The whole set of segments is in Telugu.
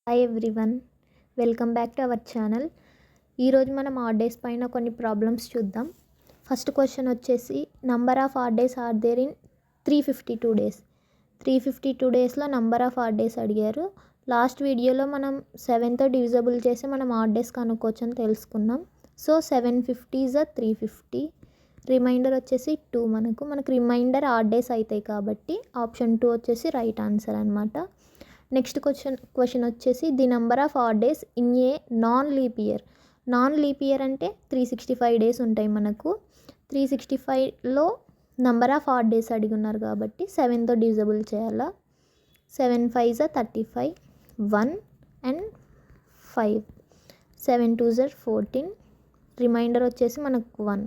Hi everyone, welcome back to our channel. ఈరోజు మనం ఆడ్ డేస్ పైన కొన్ని ప్రాబ్లమ్స్ చూద్దాం. ఫస్ట్ క్వశ్చన్ వచ్చేసి number of odd days are there in 352 days. 352 డేస్లో నంబర్ ఆఫ్ ఆడ్ డేస్ అడిగారు. లాస్ట్ వీడియోలో మనం 7తో డివిజబుల్ చేసి మనం ఆడ్ డేస్ కనుక్కోవచ్చు అని తెలుసుకున్నాం. సో 750 ఈజ్ 350, రిమైండర్ వచ్చేసి 2. మనకు రిమైండర్ ఆడ్ డేస్ అవుతాయి కాబట్టి ఆప్షన్ 2 వచ్చేసి రైట్ ఆన్సర్ అనమాట. నెక్స్ట్ క్వశ్చన్ వచ్చేసి the number of odd days in a non leap year. Non leap year అంటే 365 డేస్ ఉంటాయి. మనకు 365లో నెంబర్ ఆఫ్ ఆడ్ డేస్ అడిగి ఉన్నారు కాబట్టి 7తో డివిజబుల్ చేయాలా. 7 5 35, 1 అండ్ 5, 7 2 14, రిమైండర్ వచ్చేసి మనకు 1.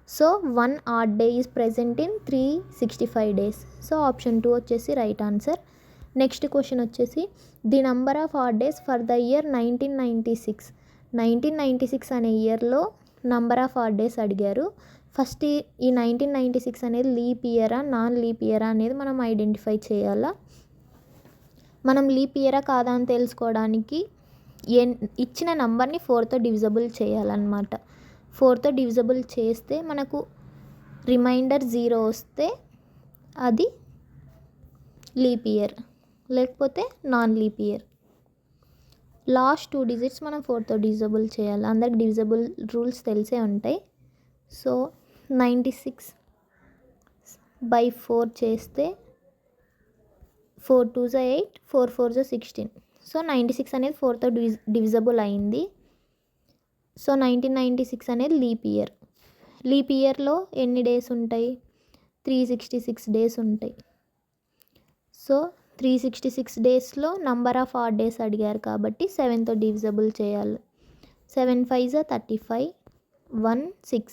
So 1 add day is present in 365 days. So option 2 వచ్చేసి రైట్ ఆన్సర్. నెక్స్ట్ క్వశ్చన్ వచ్చేసి the number of odd days for the year 1996. 1996 అనే ఇయర్లో నంబర్ ఆఫ్ ఆడ్ డేస్ అడిగారు. ఫస్ట్ ఈ 1996 అనేది లీప్ ఇయరా నాన్ లీప్ ఇయరా అనేది మనం ఐడెంటిఫై చేయాలా. మనం లీప్ ఇయరా కాదా అని తెలుసుకోవడానికి ఇచ్చిన నంబర్ని 4తో డివిజబుల్ చేయాలన్నమాట. 4తో డివిజబుల్ చేస్తే మనకు రిమైండర్ 0 వస్తే అది లీప్ ఇయర్, లేకపోతే non leap year. Last 2 digits మనం 4తో డివిజబుల్ చేయాలి. అందరికి డివిజబుల్ రూల్స్ తెలిసే ఉంటాయి. సో 96/4 చేస్తే 4 2 8, 4 4 16. సో 96 అనేది 4తో డివిజబుల్ అయింది. సో 1996 అనేది లీప్ ఇయర్. లీప్ ఇయర్లో ఎన్ని డేస్ ఉంటాయి? 366 డేస్ ఉంటాయి. సో 366 డేస్లో నంబర్ ఆఫ్ ఆడ్ డేస్ అడిగారు కాబట్టి 7తో డివిజబుల్ చేయాలి. 7 5 35, 1 6,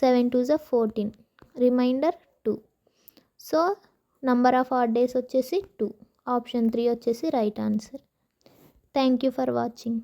7 2 14, reminder 2. So number of odd days వచ్చేసి 2. ఆప్షన్ 3 వచ్చేసి right answer. Thank you for watching.